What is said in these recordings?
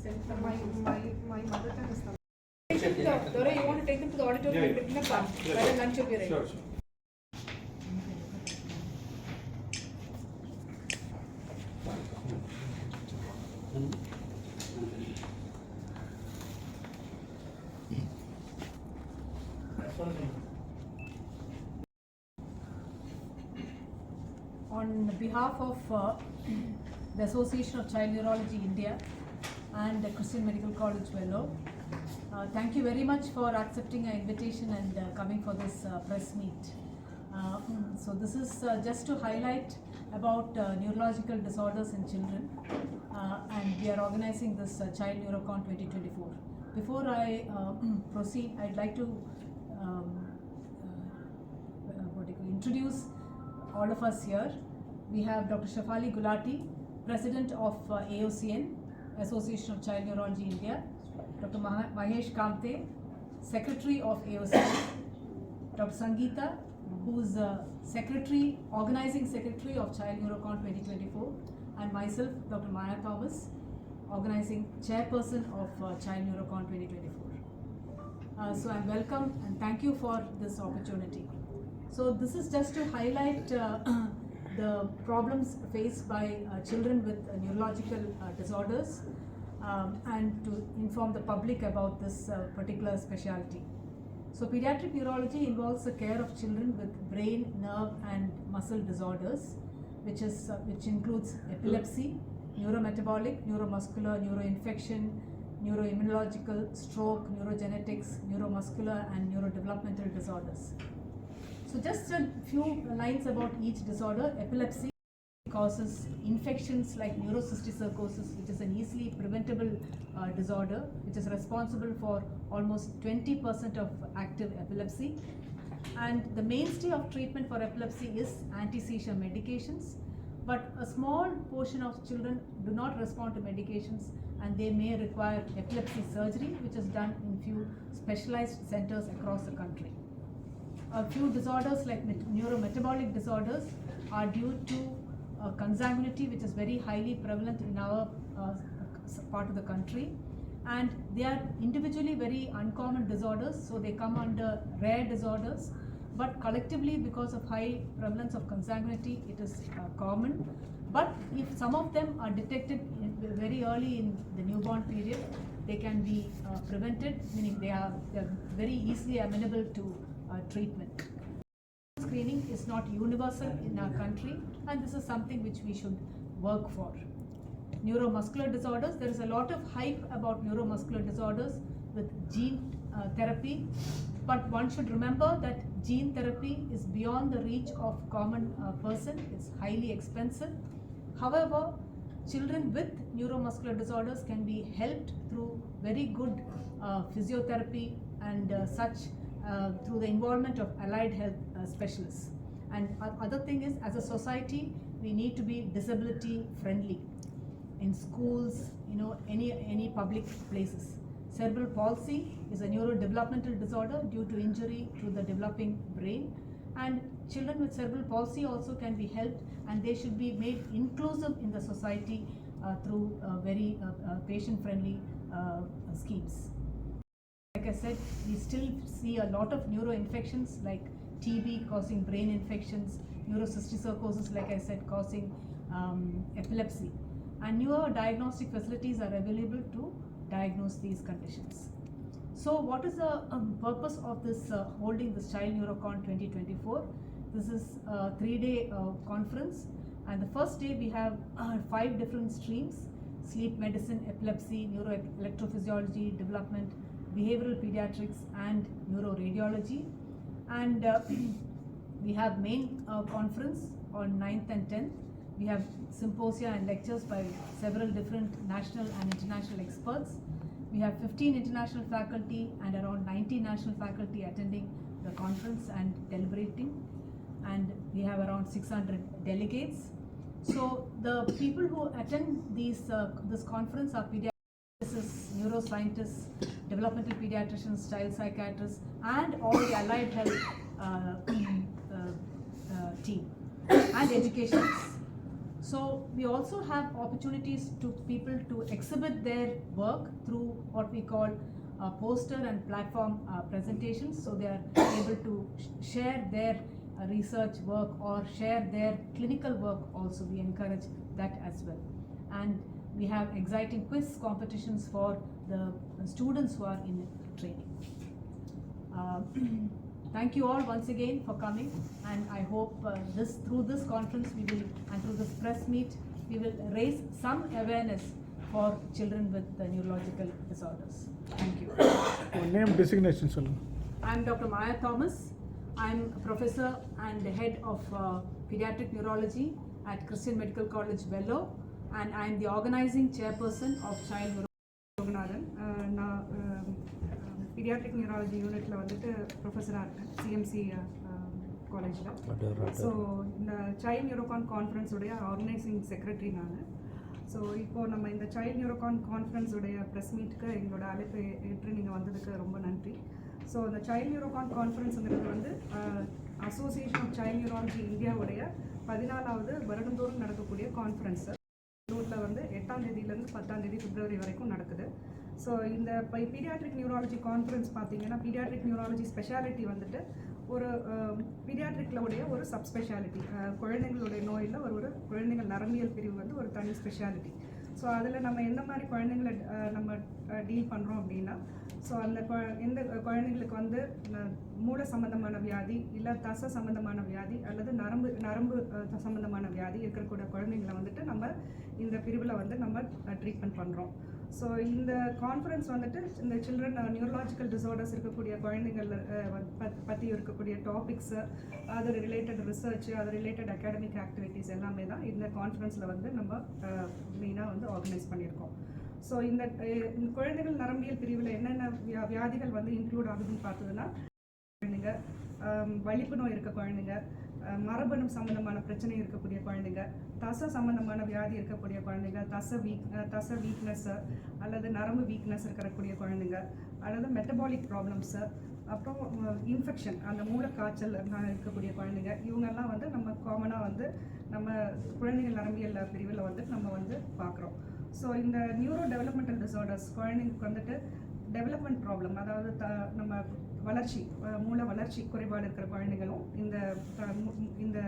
My mother tongue is Tamil. Dora, you want to take them to the auditorium and bring them back? By then lunch will be ready. Sure. On behalf of the Association of Child Neurology India and the Christian Medical College Vellore, thank you very much for accepting our invitation and coming for this press meet. So this is just to highlight about neurological disorders in children, and we are organizing this Child Neurocon 2024. Before I proceed, I'd like to introduce all of us here. We have Dr. Shefali Gulati, President of AOCN, Association of Child Neurology India, Dr. Mahesh Kamte, Secretary of AOCN, Dr. Sangeeta, who is Secretary, Organizing Secretary of Child Neurocon 2024, and myself, Dr. Maya Thomas, Organizing Chairperson of Child Neurocon 2024. So I'm welcome and thank you for this opportunity. So this is just to highlight the problems faced by children with neurological disorders and to inform the public about this particular specialty. So pediatric neurology involves the care of children with brain, nerve and muscle disorders, which includes epilepsy, neurometabolic, neuromuscular, neuroinfection, neuroimmunological, stroke, neurogenetics, neuromuscular and neurodevelopmental disorders. So just a few lines about each disorder. Epilepsy causes infections like neurocysticercosis, which is an easily preventable disorder, which is responsible for almost 20% of active epilepsy. And the mainstay of treatment for epilepsy is anti-seizure medications, but a small portion of children do not respond to medications and they may require epilepsy surgery, which is done in few specialized centers across the country. A few disorders like neurometabolic disorders are due to consanguinity, which is very highly prevalent in our part of the country, and they are individually very uncommon disorders, so they come under rare disorders, but collectively because of high prevalence of consanguinity it is common. But if some of them are detected very early in the newborn period, they can be prevented, meaning they are very easily amenable to treatment. Screening is not universal in our country, and this is something which we should work for. Neuromuscular disorders, there is a lot of hype about neuromuscular disorders with gene therapy, but one should remember that gene therapy is beyond the reach of common person. It's highly expensive. However, children with neuromuscular disorders can be helped through very good physiotherapy and through the involvement of allied health specialists. And other thing is, as a society, we need to be disability friendly in schools, any public places. Cerebral palsy is a neurodevelopmental disorder due to injury to the developing brain, and children with cerebral palsy also can be helped, and they should be made inclusive in the society through very patient friendly schemes. Like I said, we still see a lot of neuroinfections like TB causing brain infections, neurocysticercosis, like I said, causing epilepsy. And newer diagnostic facilities are available to diagnose these conditions. So what is the purpose of this holding this Child Neurocon 2024? This is a 3-day conference, and the first day we have 5 different streams: sleep medicine, epilepsy, neuroelectrophysiology, development, behavioral pediatrics and neuroradiology. And we have main conference on 9th and 10th. We have symposia and lectures by several different national and international experts. We have 15 international faculty and around 90 national faculty attending the conference and deliberating, and we have around 600 delegates. So the people who attend this conference are pediatricians, neuroscientists, developmental pediatricians, child psychiatrists, and all the allied health team and educationists. So we also have opportunities to people to exhibit their work through what we call poster and platform presentations. So they are able to share their research work or share their clinical work also. We encourage that as well. And we have exciting quiz competitions for the students who are in training. Thank you all once again for coming, and I hope through this conference we will, and through this press meet, we will raise some awareness for children with neurological disorders. Thank you. Name designation, sir. I am Dr. Maya Thomas. I am a professor and the head of pediatric neurology at Christian Medical College, Vellore, and I am the organizing chairperson of Child Neurology. நான் paediatric neurology யூனிட்டில் வந்துட்டு ப்ரொஃபஸராக இருக்கேன் CMC காலேஜில். So இந்த child நியூரோகான் கான்ஃபரன்ஸுடைய organising secretary நான். So இப்போது நம்ம இந்த சைல்ட் நியூரோகான் கான்ஃபரன்ஸுடைய ப்ரெஸ் மீட்டுக்கு எங்களோட அழைப்பை ஏற்று நீங்கள் வந்ததுக்கு ரொம்ப நன்றி. ஸோ இந்த சைல்ட் நியூரோகான் கான்ஃபரன்ஸுங்கிறது வந்து அசோசியேஷன் ஆஃப் சைல்ட் நியூராலஜி இந்தியாவுடைய 14வது வருடந்தோறும் நடக்கக்கூடிய கான்ஃபரன்ஸ். ஊரில் வந்து 8ஆம் தேதியிலேருந்து 10ஆம் தேதி பிப்ரவரி வரைக்கும் நடக்குது. ஸோ இந்த பீடியாட்ரிக் நியூராலஜி கான்ஃபரன்ஸ் பார்த்தீங்கன்னா பீடியாட்ரிக் நியூராலஜி ஸ்பெஷாலிட்டி வந்துட்டு ஒரு பீடியாட்ரிக்கில் உடைய ஒரு சப் ஸ்பெஷாலிட்டி. குழந்தைங்களுடைய நோயில் ஒரு குழந்தைகள் நரம்பியல் பிரிவு வந்து ஒரு தனி ஸ்பெஷாலிட்டி. ஸோ அதில் நம்ம எந்த மாதிரி குழந்தைங்களை நம்ம டீல் பண்ணுறோம் அப்படின்னா, ஸோ அந்த எந்த குழந்தைங்களுக்கு வந்து மூளை சம்மந்தமான வியாதி, இல்லை தசை சம்மந்தமான வியாதி, அல்லது நரம்பு சம்மந்தமான வியாதி இருக்கக்கூடிய குழந்தைங்களை வந்துட்டு நம்ம இந்த பிரிவில் வந்து நம்ம ட்ரீட்மெண்ட் பண்ணுறோம். ஸோ இந்த கான்ஃபரன்ஸ் வந்துட்டு இந்த சில்ட்ரன் நியூரலாஜிக்கல் டிசார்டர்ஸ் இருக்கக்கூடிய குழந்தைகள் பற்றி இருக்கக்கூடிய டாபிக்ஸு, அது ரிலேட்டட் ரிசர்ச், அது ரிலேட்டட் அகாடமிக் ஆக்டிவிட்டீஸ் எல்லாமே தான் இந்த கான்ஃபரன்ஸில் வந்து நம்ம மெயினாக வந்து ஆர்கனைஸ் பண்ணியிருக்கோம். ஸோ இந்த குழந்தைகள் நரம்பியல் பிரிவில் என்னென்ன வியாதிகள் வந்து இன்க்ளூட் ஆகுதுன்னு பார்த்ததுன்னா, குழந்தைங்க வலிப்பு நோய் இருக்க குழந்தைங்க, மரபணு சம்மந்தமான பிரச்சனை இருக்கக்கூடிய குழந்தைங்க, தசை சம்மந்தமான வியாதி இருக்கக்கூடிய குழந்தைங்க, தசை வீக்னஸ்ஸு அல்லது நரம்பு வீக்னஸ் இருக்கக்கூடிய குழந்தைங்க, அல்லது மெட்டபாலிக் ப்ராப்ளம்ஸு, அப்புறம் இன்ஃபெக்ஷன், அந்த மூளைக்காய்ச்சல் இருக்கக்கூடிய குழந்தைங்க, இவங்கெல்லாம் வந்து நம்ம காமனாக வந்து நம்ம குழந்தைகள் நரம்பியல் பிரிவில் வந்து நம்ம வந்து பார்க்குறோம். ஸோ இந்த நியூரோ டெவலப்மெண்டல் டிசார்டர்ஸ் குழந்தைங்களுக்கு வந்துட்டு டெவலப்மெண்ட் ப்ராப்ளம், அதாவது நம்ம வளர்ச்சி, மூளை வளர்ச்சி குறைபாடு இருக்கிற குழந்தைகளும் இந்த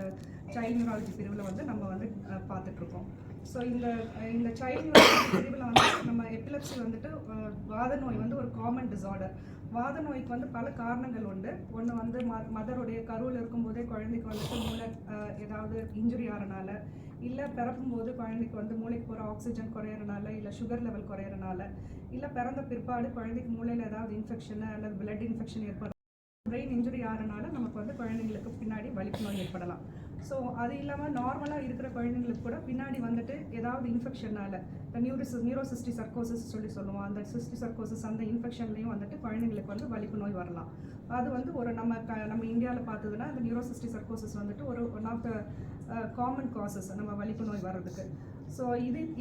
சைல்ட் நியூராலஜி பிரிவில் வந்து நம்ம வந்து பார்த்துட்ருக்கோம். ஸோ இந்த சைல்ட் நியூராலஜி பிரிவில் வந்து நம்ம எபிலெப்சி வந்துட்டு வாத நோய் வந்து ஒரு காமன் டிசார்டர். வாத நோய்க்கு வந்து பல காரணங்கள் உண்டு. ஒன்று வந்து மதருடைய கருவில் இருக்கும்போதே குழந்தைக்கு வந்துட்டு மூளை ஏதாவது இன்ஜுரி ஆகிறனால, இல்லை பிறக்கும்போது குழந்தைக்கு வந்து மூளைக்கு போகிற ஆக்சிஜன் குறையிறனால, இல்லை சுகர் லெவல் குறையிறனால, இல்லை பிறந்த பிற்பாடு குழந்தைக்கு மூளையில் ஏதாவது இன்ஃபெக்ஷனு அல்லது பிளட் இன்ஃபெக்ஷன் ஏற்படும், பிரெயின் இன்ஜுரி ஆகிறனால நமக்கு வந்து குழந்தைங்களுக்கு பின்னாடி வலிப்பு நோய் ஏற்படலாம். ஸோ அது இல்லாமல் நார்மலாக இருக்கிற குழந்தைங்களுக்கு கூட பின்னாடி வந்துட்டு ஏதாவது இன்ஃபெக்ஷனால் நியூரோசிஸ்டி சர்க்கோசிஸ் சொல்லுவோம். அந்த சிஸ்டி சர்க்கோசிஸ் அந்த இன்ஃபெக்ஷன்லேயும் வந்துட்டு குழந்தைங்களுக்கு வந்து வலிப்பு நோய் வரலாம். அது வந்து ஒரு நம்ம இந்தியாவில் பார்த்ததுன்னா இந்த நியூரோசிஸ்டி சர்க்கோசிஸ் வந்துட்டு one of the common causes நம்ம வலிப்பு நோய் வர்றதுக்கு. ஸோ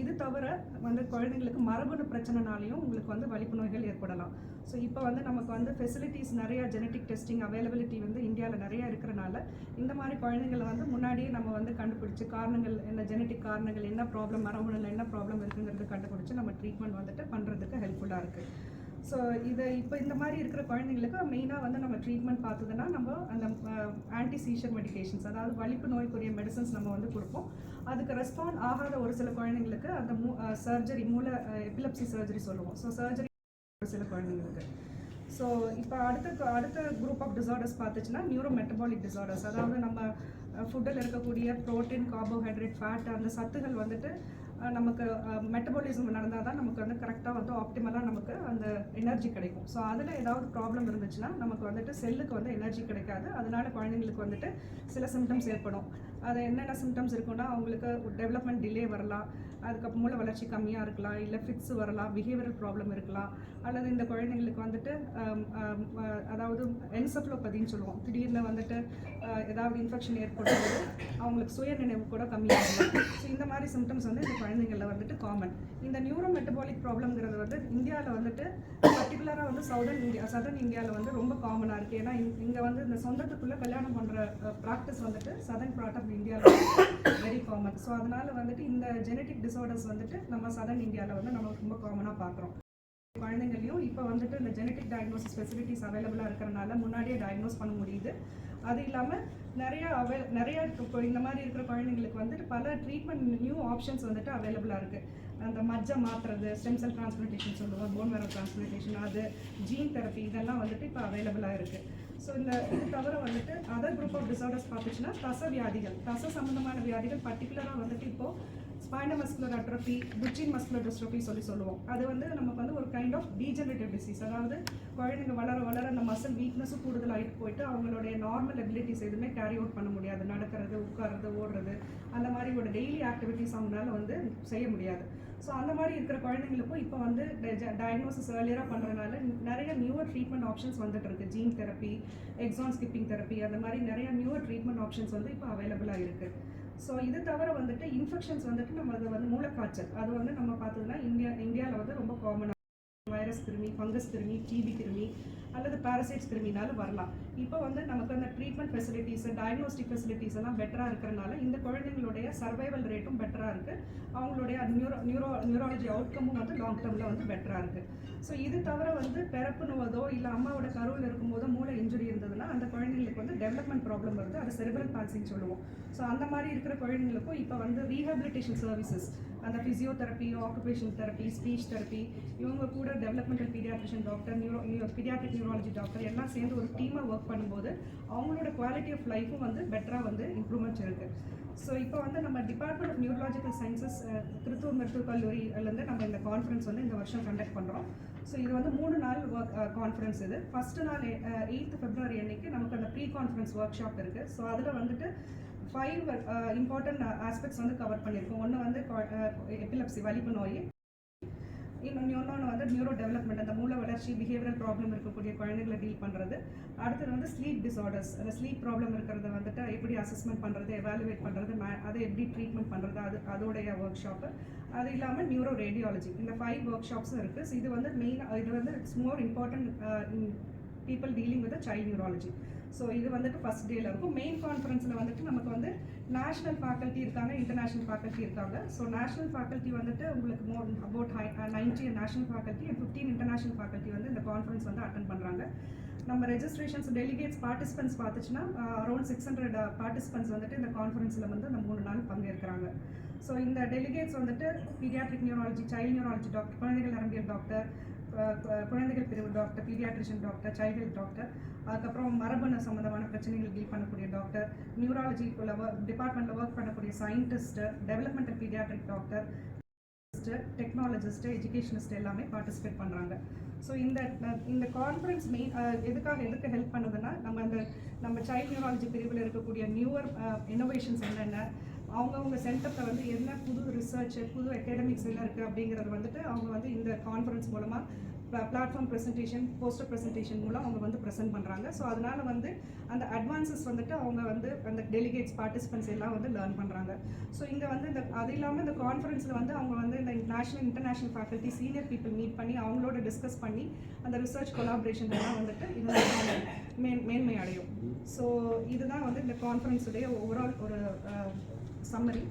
இது தவிர வந்து குழந்தைங்களுக்கு மரபணு பிரச்சனைனாலையும் உங்களுக்கு வந்து வலிப்பு நோய்கள் ஏற்படலாம். ஸோ இப்போ வந்து நமக்கு வந்து ஃபெசிலிட்டிஸ் நிறையா, ஜெனட்டிக் டெஸ்டிங் அவைலபிலிட்டி வந்து இந்தியாவில் நிறையா இருக்கிறனால இந்த மாதிரி குழந்தைங்களை வந்து முன்னாடியே நம்ம வந்து கண்டுபிடிச்சி காரணங்கள் என்ன, ஜெனட்டிக் காரணங்கள் என்ன, ப்ராப்ளம் மரபணுல என்ன ப்ராப்ளம் இருக்குங்கிறது கண்டுபிடிச்சி நம்ம ட்ரீட்மெண்ட் வந்துட்டு பண்ணுறதுக்கு ஹெல்ப்ஃபுல்லாக இருக்குது. ஸோ இப்போ இந்த மாதிரி இருக்கிற குழந்தைங்களுக்கு மெயினாக வந்து நம்ம ட்ரீட்மெண்ட் பார்த்ததுன்னா நம்ம அந்த ஆன்டி சீஷர் மெடிகேஷன்ஸ், அதாவது வலிப்பு நோய்க்குரிய மெடிசன்ஸ் நம்ம வந்து கொடுப்போம். அதுக்கு ரெஸ்பாண்ட் ஆகாத ஒரு சில குழந்தைங்களுக்கு அந்த சர்ஜரி, மூளை எபிலெப்சி சர்ஜரி சொல்லுவோம். ஸோ சர்ஜரி ஒரு சில குழந்தைங்களுக்கு. ஸோ இப்போ அடுத்த குரூப் ஆஃப் டிசார்டர்ஸ் பார்த்துச்சுன்னா நியூரோ மெட்டபாலிக் டிசார்டர்ஸ், அதாவது நம்ம ஃபுட்டில் இருக்கக்கூடிய ப்ரோட்டீன், கார்போஹைட்ரேட், ஃபேட், அந்த சத்துகள் வந்துட்டு நமக்கு மெட்டபாலிசம் நடந்தால் தான் நமக்கு வந்து கரெக்டாக வந்து ஆப்டிமலாக நமக்கு அந்த எனர்ஜி கிடைக்கும். ஸோ அதில் ஏதாவது ப்ராப்ளம் இருந்துச்சுன்னா நமக்கு வந்துட்டு செல்லுக்கு வந்து எனர்ஜி கிடைக்காது. அதனால குழந்தைங்களுக்கு வந்துட்டு சில சிம்டம்ஸ் ஏற்படும். அது என்னென்ன சிம்டம்ஸ் இருக்குன்னா, அவங்களுக்கு டெவலப்மெண்ட் டிலே வரலாம், அதுக்கப்புறம் மூளை வளர்ச்சி கம்மியாக இருக்கலாம், இல்லை ஃபிட்ஸ் வரலாம், பிஹேவியரல் ப்ராப்ளம் இருக்கலாம், அல்லது இந்த குழந்தைங்களுக்கு வந்துட்டு அதாவது என்செஃபலோபதின்னு சொல்லுவோம், திடீர்னு வந்துட்டு ஏதாவது இன்ஃபெக்ஷன் ஏற்படும்போது அவங்களுக்கு சுய நினைவு கூட கம்மியாகலாம். ஸோ இந்த மாதிரி சிம்டம்ஸ் வந்து இந்த குழந்தைங்களில் வந்துட்டு காமன். இந்த நியூரோ மெட்டபாலிக் ப்ராப்ளம்ங்கிறது வந்து இந்தியாவில் வந்துட்டு பர்டிகுலராக வந்து சதர்ன் இந்தியாவில் வந்து ரொம்ப காமனாக இருக்குது. ஏன்னா இங்கே வந்து இந்த சொந்தத்துக்குள்ளே கல்யாணம் பண்ணுற ப்ராக்டிஸ் வந்துட்டு சதர்ன் பார்ட் ஆஃப் இந்தியாவில் வெரி காமன். ஸோ அதனால் வந்துட்டு இந்த ஜெனட்டிக் டிசார்டர்ஸ் வந்துட்டு நம்ம சதர்ன் இந்தியாவில் வந்து நம்ம ரொம்ப காமனாக பார்க்குறோம். குழந்தைங்களையும் இப்போ வந்துட்டு இந்த ஜெனட்டிக் டயக்னோசிஸ் ஃபெசிலிட்டிஸ் அவைலபிளாக இருக்கிறனால முன்னாடியே டயக்னோஸ் பண்ண முடியுது. அது இல்லாமல் நிறைய இப்போ இந்த மாதிரி இருக்கிற குழந்தைங்களுக்கு வந்துட்டு பல ட்ரீட்மெண்ட் நியூ ஆப்ஷன்ஸ் வந்துட்டு அவைலபிளாக இருக்குது. அந்த மஜ்ஜை மாற்றுறது, ஸ்டெம் செல் டிரான்ஸ்பிளான்டேஷன் சொல்லுவோம், போன் மேரோ டிரான்ஸ்பிளான்டேஷன், அது ஜீன் தெரப்பி, இதெல்லாம் வந்துட்டு இப்போ அவைலபிளாக இருக்குது. ஸோ இது தவிர வந்துட்டு அதர் குரூப் ஆஃப் டிசார்டர்ஸ் பார்த்துச்சுன்னா தசை சம்மந்தமான வியாதிகள் பர்டிகுலராக வந்துட்டு இப்போது spinal muscular atrophy, Duchenne muscular dystrophy சொல்லுவோம். அது வந்து நமக்கு வந்து ஒரு கைண்ட் ஆஃப் டீஜெனரேட்டிவ் டிசீஸ். அதாவது குழந்தைங்க வளர அந்த மசில் வீக்னஸும் கூடுதலாகிட்டு போயிட்டு அவங்களுடைய நார்மல் எபிலிட்டிஸ் எதுவுமே கேரி அவுட் பண்ண முடியாது. நடக்கிறது, உட்கார்றது, ஓடுறது, அந்த மாதிரி ஒரு டெய்லி ஆக்டிவிட்டிஸ் அவங்களால வந்து செய்ய முடியாது. ஸோ அந்த மாதிரி இருக்கிற குழந்தைங்களுக்கும் இப்போ வந்து டயக்னோசிஸ் ஏர்லியராக பண்ணுறதுனால நிறைய நியூவர் ட்ரீட்மெண்ட் ஆப்ஷன்ஸ் வந்துட்டு இருக்குது. Gene therapy, exon skipping therapy, அந்த மாதிரி நிறைய நியூவர் ட்ரீட்மெண்ட் ஆப்ஷன்ஸ் வந்து இப்போ அவைலபிளாக இருக்குது. ஸோ இது தவிர வந்துட்டு இன்ஃபெக்ஷன்ஸ் வந்துட்டு நம்ம அது வந்து மூளைக்காய்ச்சல், அது வந்து நம்ம பார்த்ததுன்னா இந்தியாவில் வந்து ரொம்ப காமனாக வைரஸ் கிருமி, ஃபங்கஸ் கிருமி, டிபி கிருமி அல்லது பாரசைட்ஸ் கிருமினால வரலாம். இப்போ வந்து நமக்கு அந்த ட்ரீட்மெண்ட் ஃபெசிலிட்டிஸ், டயக்னோஸ்டிக் ஃபெசிலிட்டிஸ் எல்லாம் பெட்டராக இருக்கிறனால இந்த குழந்தைங்களுடைய சர்வைவல் ரேட்டும் பெட்டராக இருக்குது. அவங்களுடைய நியூராலஜி அவுட்கமும் வந்து லாங் டேர்மில் வந்து பெட்டராக இருக்குது. ஸோ இது தவிர வந்து பிறப்புனுவதோ இல்லை அம்மாவோட கருவில் இருக்கும்போதோ மூளை இன்ஜுரி இருந்ததுன்னா அந்த குழந்தைங்களுக்கு வந்து டெவலப்மெண்ட் ப்ராப்ளம் வருது. அது செரிப்ரல் பால்சின்னு சொல்லுவோம். ஸோ அந்த மாதிரி இருக்கிற குழந்தைங்களுக்கும் இப்போ வந்து ரீஹாபிலிட்டேஷன் சர்வீசஸ், அந்த physiotherapy, occupational therapy, speech therapy, இவங்க கூட developmental paediatrician doctor, paediatric neurology doctor எல்லாம் சேர்ந்து ஒரு டீமாக ஒர்க் பண்ணும்போது அவங்களோட குவாலிட்டி ஆஃப் லைஃபும் வந்து பெட்டராக வந்து இம்ப்ரூவ்மெண்ட்ஸ் இருக்குது. ஸோ இப்போ வந்து நம்ம department of neurological sciences Thiruthur மருத்துவக் கல்லூரியிலேருந்து நம்ம இந்த கான்ஃபரன்ஸ் வந்து இந்த வருஷம் கண்டக்ட் பண்ணுறோம். ஸோ இது வந்து 3 நாள் கான்ஃபரன்ஸ். இது ஃபஸ்ட்டு நாள் 8th February அன்னைக்கு நமக்கு அந்த ப்ரீ கான்ஃபரன்ஸ் ஒர்க் ஷாப் இருக்குது. ஸோ அதில் வந்துட்டு 5 இம்பார்ட்டன்ட் ஆஸ்பெக்ட்ஸ் வந்து கவர் பண்ணியிருக்கோம். ஒன்று வந்து எபிலப்சி, வலிப்பு நோய், இன்னொன்று வந்து நியூரோ டெவலப்மெண்ட், அந்த மூளை வளர்ச்சி, பிஹேவியரல் ப்ராப்ளம் இருக்கக்கூடிய குழந்தைகளை டீல் பண்ணுறது. அடுத்தது வந்து ஸ்லீப் டிசார்டர்ஸ், அந்த ஸ்லீப் ப்ராப்ளம் இருக்கிறத வந்துட்டு எப்படி அசஸ்மெண்ட் பண்ணுறது, எவாலுவேட் பண்ணுறது, அதை எப்படி ட்ரீட்மெண்ட் பண்ணுறது, அதோடைய ஒர்க் ஷாப்பு. அது இல்லாமல் நியூரோ ரேடியாலஜி, இந்த 5 ஒர்க் ஷாப்ஸும் இருக்குது. ஸோ இது வந்து இது வந்து it's more important people dealing with child neurology. So இது வந்துட்டு ஃபஸ்ட் டேல இருக்கும். மெயின் கான்ஃபரன்ஸில் வந்துட்டு நமக்கு வந்து நேஷனல் ஃபேக்கல்ட்டி இருக்காங்க, இன்டர்நேஷனல் ஃபேக்கல்ட்டி இருக்காங்க. ஸோ நேஷனல் ஃபேக்கல்ட்டி வந்துட்டு உங்களுக்கு about 90 national faculty and 15 international faculty வந்து இந்த கான்ஃபரன்ஸ் வந்து அட்டென்ட் பண்ணுறாங்க. நம்ம ரெஜிஸ்ட்ரேஷன்ஸ், டெலிகேட்ஸ், பார்ட்டிசிபென்ட்ஸ் பார்த்துச்சுன்னா அரௌண்ட் 600 பார்ட்டிசிபென்ட்ஸ் வந்துட்டு இந்த கான்ஃபரன்ஸில் வந்து இந்த 3 நாள் பங்கேற்கிறாங்க. ஸோ இந்த டெலிகேட்ஸ் வந்துட்டு paediatric neurology, child neurology doctor, குழந்தைகள் நரம்பியல் டாக்டர், குழந்தைகள் பிரிவு doctor, paediatrician doctor, child health doctor, அதுக்கப்புறம் மரபணு சம்மந்தமான பிரச்சனைகள் டீல் பண்ணக்கூடிய டாக்டர், நியூராலஜி டிபார்ட்மெண்ட்டில் ஒர்க் பண்ணக்கூடிய scientist, developmental paediatric doctor, technologist, educationist எல்லாமே பார்ட்டிசிபேட் பண்ணுறாங்க. ஸோ இந்த கான்ஃபரன்ஸ் எதுக்கு ஹெல்ப் பண்ணுதுன்னா நம்ம சைல்ட் நியூராலஜி பிரிவில் இருக்கக்கூடிய நியூவர் இன்னோவேஷன்ஸ் என்னென்ன, அவங்கவுங்க சென்டரில் வந்து என்ன புது ரிசர்ச், புது அகாடமிக்ஸ் என்ன இருக்குது அப்படிங்கிறது வந்துட்டு அவங்க வந்து இந்த கான்ஃபரன்ஸ் மூலமாக பிளாட்ஃபார்ம் ப்ரெசன்டேஷன், போஸ்டர் ப்ரெசன்டேஷன் மூலம் அவங்க வந்து ப்ரெசென்ட் பண்ணுறாங்க. ஸோ அதனால் வந்து அந்த அட்வான்சஸ் வந்துட்டு அவங்க வந்து அந்த டெலிகேட்ஸ், பார்ட்டிசிபென்ட்ஸ் எல்லாம் வந்து லேர்ன் பண்ணுறாங்க. ஸோ இங்கே வந்து அது இல்லாமல் இந்த கான்ஃபரன்ஸில் வந்து அவங்க வந்து இந்த international faculty, senior people meet பண்ணி அவங்களோட டிஸ்கஸ் பண்ணி அந்த ரிசர்ச் கொலாபரேஷன் எல்லாம் வந்துட்டு இது மேன்மை அடையும். ஸோ இதுதான் வந்து இந்த கான்ஃபரன்ஸுடைய ஓவரால் ஒரு சம்மரி.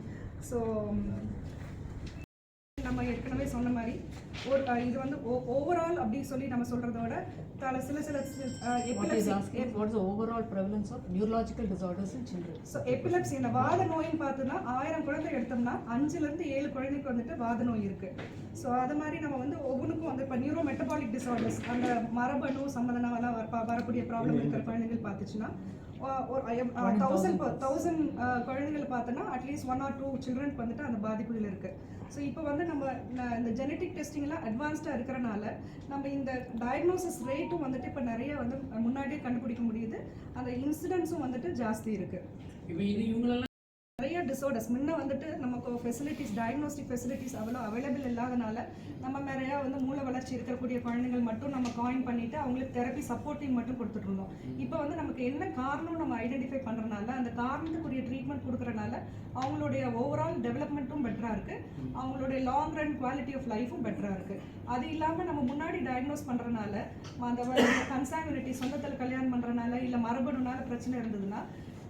ஸோ நம்ம ஏற்கனவே சொன்ன மாதிரி இது வந்து ஓவரால் அப்படி சொல்லி நம்ம சொல்றதோட சில overall prevalence of neurological disorders in children. So epilepsy, இந்த வாத நோயின்னு பார்த்தோம்னா 1000 குழந்தை எடுத்தோம்னா 5லேருந்து 7 குழந்தைக்கு வந்துட்டு வாத நோய் இருக்கு. ஸோ அது மாதிரி நம்ம வந்து ஒவ்வொன்றுக்கும் வந்து இப்போ நியூரோ மெட்டபாலிக் டிசார்டர்ஸ், அந்த மரபணு சம்மந்தனால வரக்கூடிய ப்ராப்ளம் இருக்கிற குழந்தைகள் பார்த்துச்சுன்னா ஒரு 1000 குழந்தைகள் பார்த்தோன்னா அட்லீஸ்ட் 1 or 2 சில்ட்ரனுக்கு வந்துட்டு அந்த பாதிப்புகள் இருக்குது. ஸோ இப்போ வந்து நம்ம இந்த ஜெனட்டிக் டெஸ்டிங்லாம் அட்வான்ஸ்டாக இருக்கிறனால நம்ம இந்த டயக்னோசிஸ் ரேட்டும் வந்துட்டு இப்போ நிறைய வந்து முன்னாடியே கண்டுபிடிக்க முடியுது. அந்த இன்சிடென்ட்ஸும் வந்துட்டு ஜாஸ்தி இருக்குது. நிறைய டிசார்டர்ஸ் முன்ன வந்துட்டு நமக்கு ஃபெசிலிட்டிஸ், டயக்னோஸ்டிக் ஃபெசிலிட்டிஸ் அவ்வளோ அவைலபிள் இல்லாதனால நம்ம நிறையா வந்து மூளை வளர்ச்சி இருக்கக்கூடிய குழந்தைகள் மட்டும் நம்ம காயின் பண்ணிவிட்டு அவங்களுக்கு தெரப்பி சப்போர்ட்டிங் மட்டும் கொடுத்துட்டு இருந்தோம். இப்போ வந்து நமக்கு என்ன காரணம் நம்ம ஐடென்டிஃபை பண்ணுறதுனால அந்த காரணத்துக்குரிய ட்ரீட்மெண்ட் கொடுக்குறனால அவங்களுடைய ஓவரால் டெவலப்மெண்ட்டும் பெட்டர் இருக்குது, அவங்களுடைய லாங் ரன் குவாலிட்டி ஆஃப் லைஃபும் பெட்டராக இருக்குது. அது இல்லாமல் நம்ம முன்னாடி டயக்னோஸ் பண்ணுறனால அந்த கன்சாங்குனிட்டி சொந்தத்தில் கல்யாணம் பண்ணுறனால இல்லை மரபணுனால பிரச்சனை இருந்ததுன்னா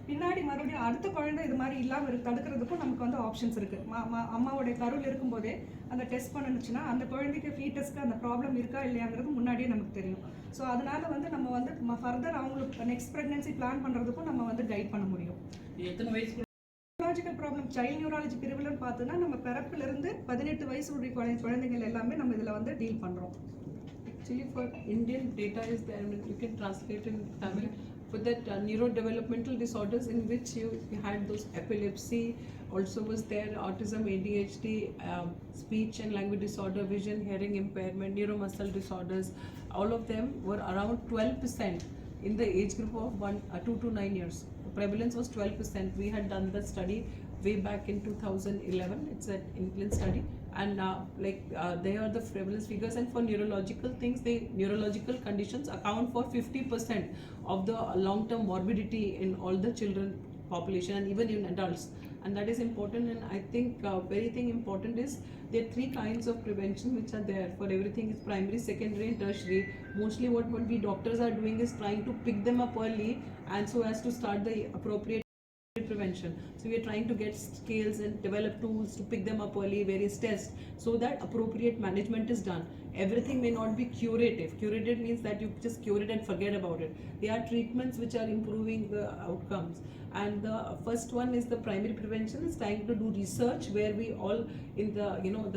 பின்னாடி மறுபடியும் அடுத்த குழந்தை இது மாதிரி இல்லாமல் தடுக்கிறதுக்கும் நமக்கு வந்து ஆப்ஷன்ஸ் இருக்குது. அம்மாவுடைய கருவில் இருக்கும்போதே அந்த டெஸ்ட் பண்ணுச்சுன்னா அந்த குழந்தைக்கு ஃபீட்டஸ்க்கு அந்த ப்ராப்ளம் இருக்கா இல்லையாங்கிறது முன்னாடியே நமக்கு தெரியும். ஸோ அதனால வந்து நம்ம வந்து ஃபர்தர் அவங்களுக்கு நெக்ஸ்ட் ப்ரெக்னன்சி பிளான் பண்ணுறதுக்கும் நம்ம வந்து கைட் பண்ண முடியும். எத்தனை வயசு நியூரலாஜிக்கல் ப்ராப்ளம் சைல்ட் நியூராலஜி பிரிவுலன்னு பார்த்தோன்னா நம்ம பிறப்பிலிருந்து 18 வயசு உடைய குழந்தைகள் எல்லாமே நம்ம இதில் வந்து டீல் பண்ணுறோம். Actually, for Indian data is there, I mean, you can translate in Tamil. For that neurodevelopmental disorders in which you had those epilepsy, also was there autism, ADHD, speech and language disorder, vision, hearing impairment, neuromuscular disorders. All of them were around 12% in the age group of 2 to 9 years. The prevalence was 12%. We had done the study way back in 2011. It's an England study. And they are the prevalence figures, and for neurological things, neurological conditions account for 50% of the long-term morbidity in all the children population and even in adults, and that is important. And I think very thing important is there are 3 kinds of prevention which are there for everything. Is primary, secondary and tertiary. Mostly what we doctors are doing is trying to pick them up early and so as to start the appropriate prevention. So we are trying to get scales and develop tools to pick them up early, various tests, so that appropriate management is done. Everything may not be curative. Curative means that you just cure it and forget about it. There are treatments which are improving the outcomes, and the first one is the primary prevention. Is trying to do research where we all in the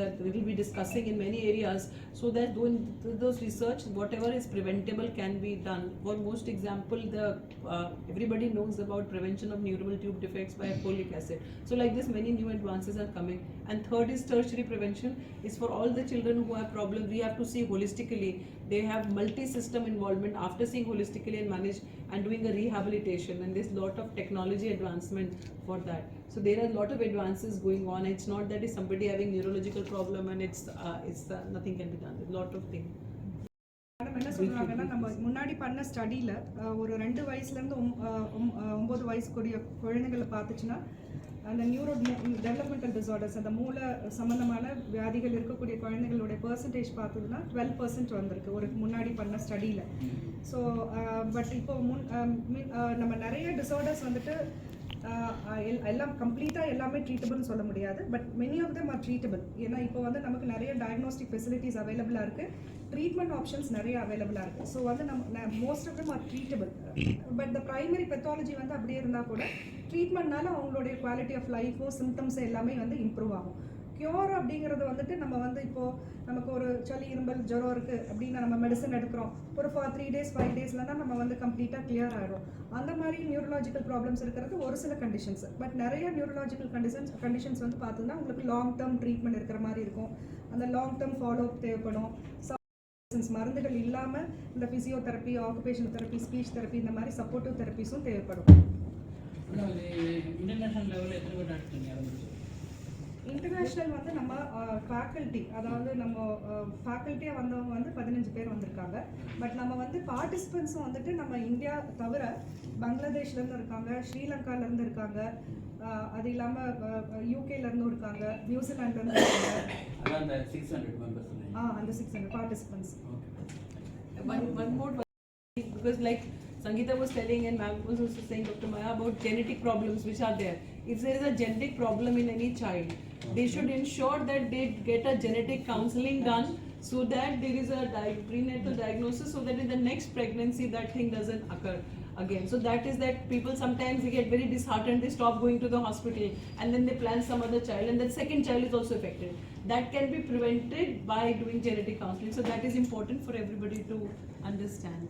that we will be discussing in many areas, so that doing those research whatever is preventable can be done. For most example, the everybody knows about prevention of neural tube defects by folic acid. So like this many new advances are coming. And third is tertiary prevention. Is for all the children who have problems, we have to see holistically. They have multi-system involvement after seeing holistically and manage and doing a rehabilitation, and there's lot of technology advancement for that. So there are a lot of advances going on. It's not that is somebody having neurological problem and it's nothing can be done. There's a lot of things. என்ன சொல்றாங்கன்னா நம்ம முன்னாடி பண்ண ஸ்டடியில் ஒரு 2 வயசுலேருந்து 9 வயசுக்குரிய குழந்தைகளை பார்த்துச்சுன்னா அந்த developmental disorders அந்த மூளை சம்மந்தமான வியாதிகள் இருக்கக்கூடிய குழந்தைகளுடைய பெர்சன்டேஜ் பார்த்ததுன்னா 12% வந்திருக்கு ஒரு முன்னாடி பண்ண ஸ்டடியில். ஸோ பட் இப்போ நம்ம நிறைய டிசார்டர்ஸ் வந்துட்டு எல்லாம் கம்ப்ளீட்டாக எல்லாமே ட்ரீட்டபிள்னு சொல்ல முடியாது, but many of them are treatable. ஏன்னா இப்போ வந்து நமக்கு நிறைய டயக்னோஸ்டிக் ஃபெசிலிட்டிஸ் அவைலபிளாக இருக்குது, ட்ரீட்மெண்ட் ஆப்ஷன்ஸ் நிறைய அவைலபிளாக இருக்குது. ஸோ வந்து நம்ம most of them are treatable. But the primary pathology வந்து அப்படியே இருந்தால் கூட ட்ரீட்மெண்ட்னால அவங்களுடைய குவாலிட்டி ஆஃப் லைஃபோ சிம்டம்ஸ் எல்லாமே வந்து இம்ப்ரூவ் ஆகும். க்யூர் அப்படிங்கிறது வந்துட்டு நம்ம வந்து இப்போது நமக்கு ஒரு சளி இரும்பல் ஜுரம் இருக்குது அப்படின்னா நம்ம மெடிசன் எடுக்கிறோம், ஒரு 3 days 5 daysல தான் நம்ம வந்து கம்ப்ளீட்டாக கிளியர் ஆகிடும். அந்த மாதிரி நியூரலாஜிக்கல் ப்ராப்ளம்ஸ் இருக்கிறது ஒரு சில கண்டிஷன்ஸ். பட் நிறைய நியூரலாஜிக்கல் கண்டிஷன்ஸ் வந்து பார்த்தோம்னா உங்களுக்கு லாங் டேர்ம் ட்ரீட்மெண்ட் இருக்கிற மாதிரி இருக்கும். அந்த லாங் டேர்ம் ஃபாலோ அப் தேவைப்படும். மருந்துகள் இல்லாமல் இந்த physiotherapy, occupational therapy, speech therapy இந்த மாதிரி சப்போர்ட்டிவ் தெரப்பிஸும் தேவைப்படும். இன்டர்நேஷனல் லெவலில் எத்தனை பேர் நடத்துறீங்க? இன்டர்நேஷ்னல் வந்து நம்ம ஃபேக்கல்ட்டி, அதாவது நம்ம ஃபேக்கல்ட்டியாக வந்தவங்க வந்து 15 பேர் வந்திருக்காங்க. பட் நம்ம வந்து பார்ட்டிசிபெண்ட்ஸும் வந்துட்டு நம்ம இந்தியா தவிர பங்களாதேஷ்லேருந்து இருக்காங்க, ஸ்ரீலங்காலேருந்து இருக்காங்க, அது இல்லாமல் யூகேலேருந்தும் இருக்காங்க, நியூசிலாண்ட்லேருந்து இருக்காங்க. அந்த 600 மெம்பர்ஸ் அந்த 600 participants. One more, because like Sangeeta was telling and ma'am was also saying, Dr. Maya, about genetic problems which are there. If there is a genetic problem in any child, they should ensure that they get a genetic counseling done so that there is a prenatal diagnosis, so that in the next pregnancy that thing doesn't occur again. So that is that people sometimes they get very disheartened, they stop going to the hospital and then they plan some other child and that second child is also affected. That can be prevented by doing genetic counseling. So that is important for everybody to understand.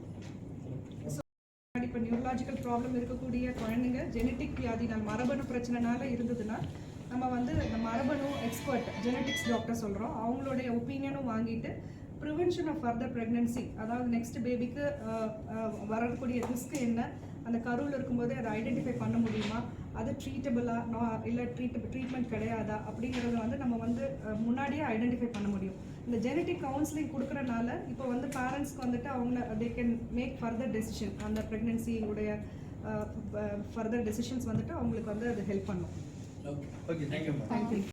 இப்போ neurological problem இருக்கக்கூடிய குழந்தைங்க genetic வியாதினால் மரபணு பிரச்சனைனால இருந்ததுன்னா நம்ம வந்து இந்த மரபணு expert genetics doctor சொல்கிறோம், அவங்களுடைய ஒப்பீனியனும் வாங்கிட்டு ப்ரிவென்ஷன் ஆஃப் ஃபர்தர் ப்ரெக்னன்சி, அதாவது நெக்ஸ்ட் பேபிக்கு வரக்கூடிய ரிஸ்க் என்ன, அந்த கருவில் இருக்கும்போதே அதை ஐடென்டிஃபை பண்ண முடியுமா, அது ட்ரீட்டபிளா இல்லை ட்ரீட்மெண்ட் கிடையாதா அப்படிங்கிறத வந்து நம்ம வந்து முன்னாடியே ஐடென்டிஃபை பண்ண முடியும். இந்த ஜெனட்டிக் கவுன்சிலிங் கொடுக்குறனால இப்போ வந்து பேரண்ட்ஸ்க்கு வந்துட்டு அவங்க they can make further decision, அந்த ப்ரெக்னென்சியுடைய ஃபர்தர் டெசிஷன்ஸ் வந்துட்டு அவங்களுக்கு வந்து அது ஹெல்ப் பண்ணும். Okay, thank you.